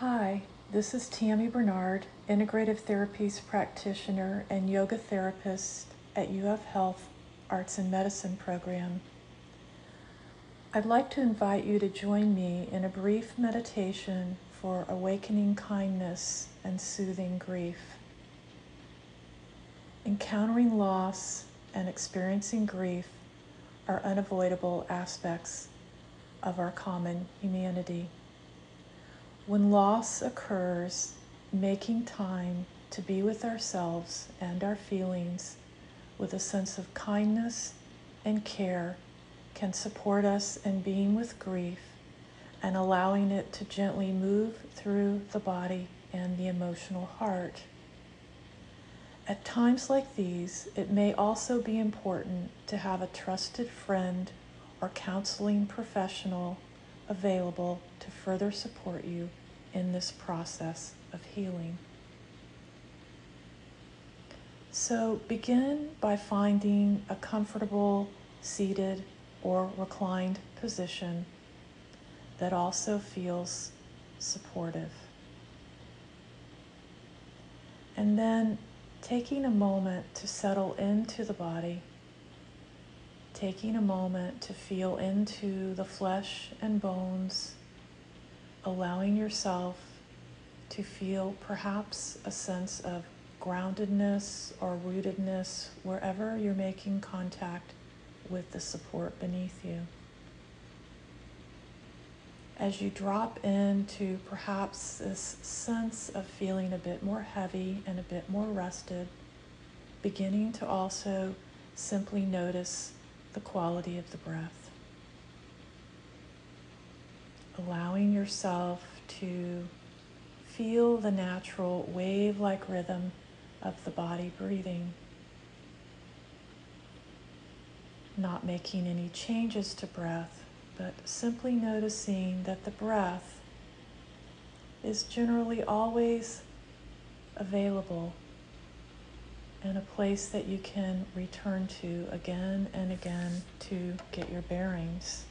Hi, this is Tammy Bernard, integrative therapies practitioner and yoga therapist at UF Health Arts and Medicine program. I'd like to invite you to join me in a brief meditation for awakening kindness and soothing grief. Encountering loss and experiencing grief are unavoidable aspects of our common humanity. When loss occurs, making time to be with ourselves and our feelings with a sense of kindness and care can support us in being with grief and allowing it to gently move through the body and the emotional heart. At times like these, it may also be important to have a trusted friend or counseling professional available to further support you in this process of healing. So begin by finding a comfortable seated or reclined position that also feels supportive. And then taking a moment to settle into the body, taking a moment to feel into the flesh and bones, allowing yourself to feel perhaps a sense of groundedness or rootedness wherever you're making contact with the support beneath you. As you drop into perhaps this sense of feeling a bit more heavy and a bit more rested, beginning to also simply notice the quality of the breath. Allowing yourself to feel the natural wave-like rhythm of the body breathing. Not making any changes to breath, but simply noticing that the breath is generally always available and a place that you can return to again and again to get your bearings.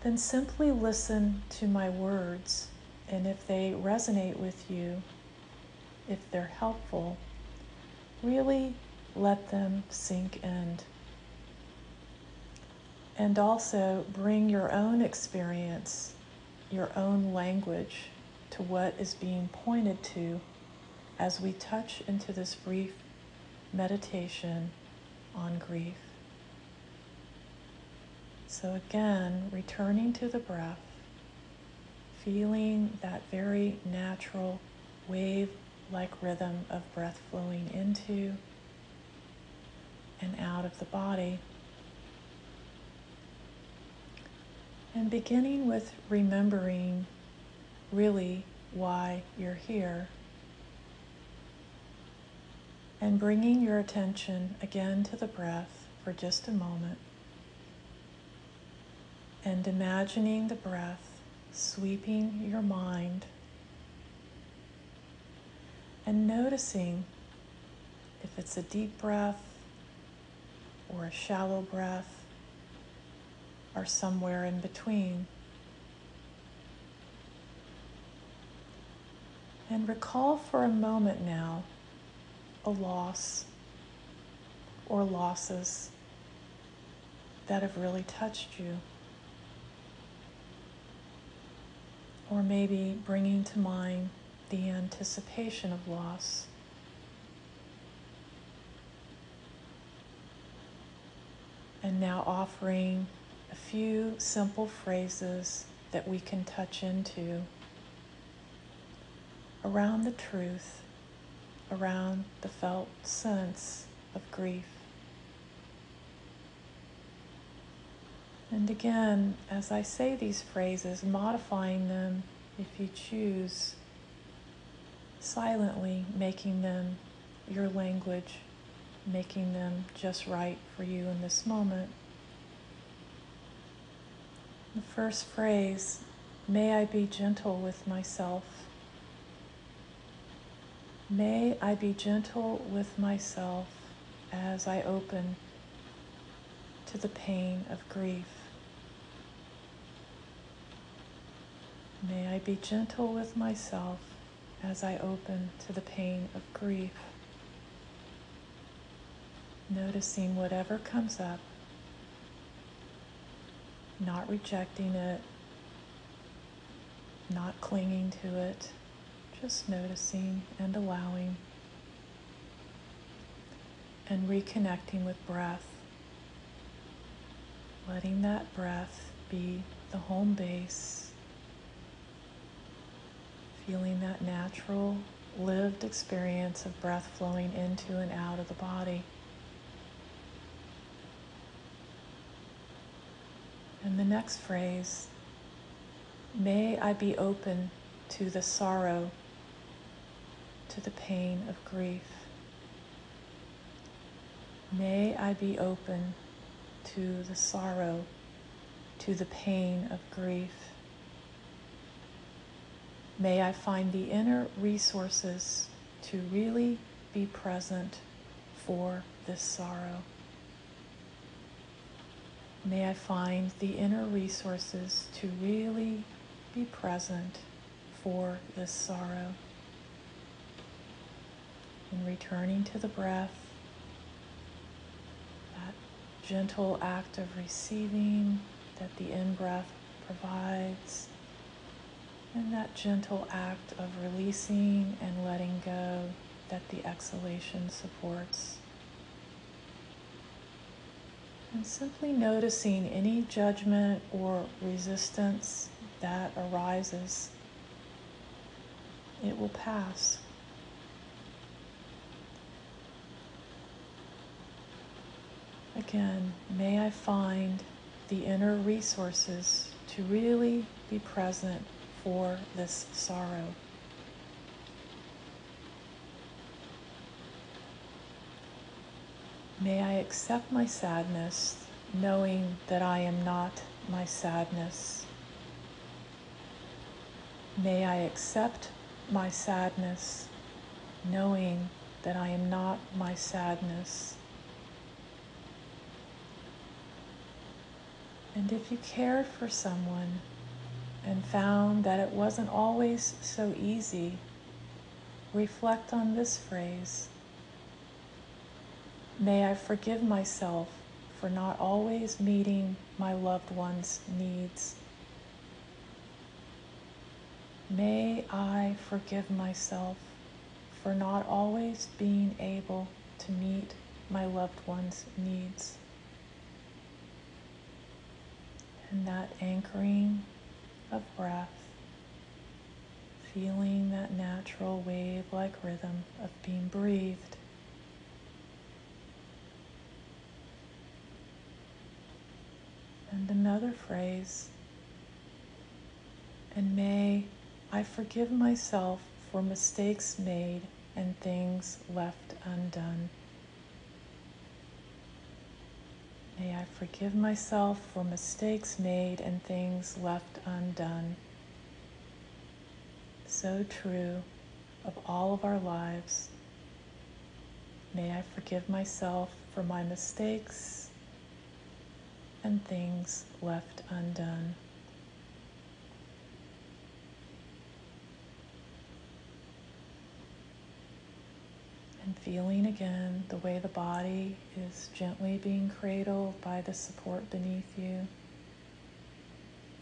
Then simply listen to my words, and if they resonate with you, if they're helpful, really let them sink in. And also bring your own experience, your own language to what is being pointed to as we touch into this brief meditation on grief. So again, returning to the breath, feeling that very natural wave-like rhythm of breath flowing into and out of the body. And beginning with remembering really why you're here. And bringing your attention again to the breath for just a moment. And imagining the breath sweeping your mind. And noticing if it's a deep breath or a shallow breath or somewhere in between. And recall for a moment now a loss or losses that have really touched you. Or maybe bringing to mind the anticipation of loss. And now offering a few simple phrases that we can touch into around the truth, around the felt sense of grief. And again, as I say these phrases, modifying them if you choose, silently making them your language, making them just right for you in this moment. The first phrase, may I be gentle with myself. May I be gentle with myself as I open to the pain of grief. May I be gentle with myself as I open to the pain of grief, noticing whatever comes up, not rejecting it, not clinging to it, just noticing and allowing, and reconnecting with breath, letting that breath be the home base, feeling that natural, lived experience of breath flowing into and out of the body. And the next phrase, may I be open to the sorrow, to the pain of grief. May I be open to the sorrow, to the pain of grief. May I find the inner resources to really be present for this sorrow. May I find the inner resources to really be present for this sorrow. And returning to the breath, that gentle act of receiving that the in-breath provides, and that gentle act of releasing and letting go that the exhalation supports. And simply noticing any judgment or resistance that arises. It will pass. Again, may I find the inner resources to really be present for this sorrow. May I accept my sadness, knowing that I am not my sadness. May I accept my sadness, knowing that I am not my sadness. And if you cared for someone and found that it wasn't always so easy, reflect on this phrase. May I forgive myself for not always meeting my loved one's needs. May I forgive myself for not always being able to meet my loved one's needs. And that anchoring of breath, feeling that natural wave-like rhythm of being breathed. And another phrase, and may I forgive myself for mistakes made and things left undone. May I forgive myself for mistakes made and things left undone. So true of all of our lives. May I forgive myself for my mistakes and things left undone. And feeling again the way the body is gently being cradled by the support beneath you.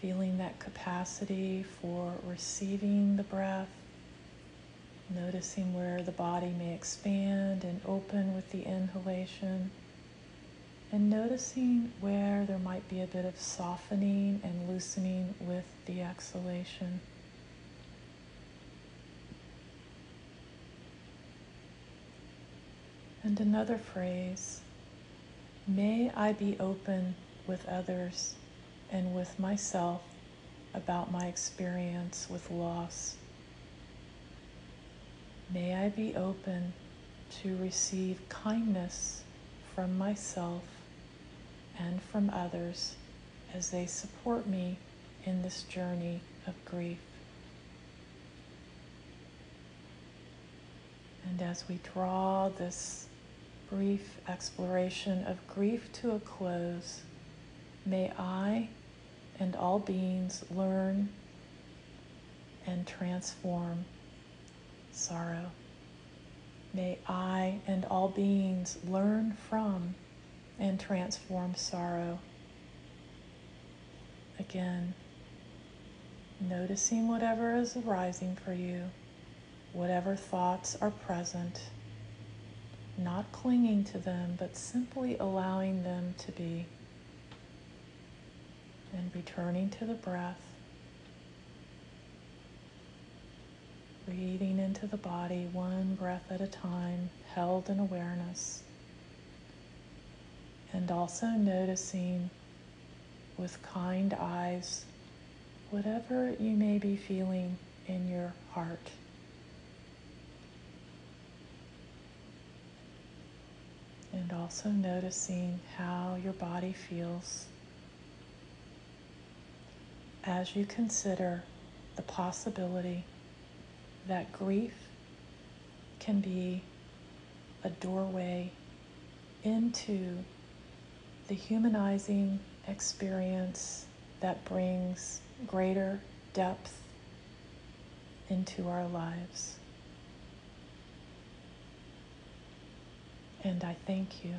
Feeling that capacity for receiving the breath. Noticing where the body may expand and open with the inhalation. And noticing where there might be a bit of softening and loosening with the exhalation. And another phrase, may I be open with others and with myself about my experience with loss. May I be open to receive kindness from myself and from others as they support me in this journey of grief. And as we draw this brief exploration of grief to a close, may I and all beings learn and transform sorrow. May I and all beings learn from and transform sorrow. Again, noticing whatever is arising for you, whatever thoughts are present, not clinging to them, but simply allowing them to be, and returning to the breath, breathing into the body one breath at a time, held in awareness, and also noticing with kind eyes whatever you may be feeling in your heart. And also noticing how your body feels as you consider the possibility that grief can be a doorway into the humanizing experience that brings greater depth into our lives. And I thank you.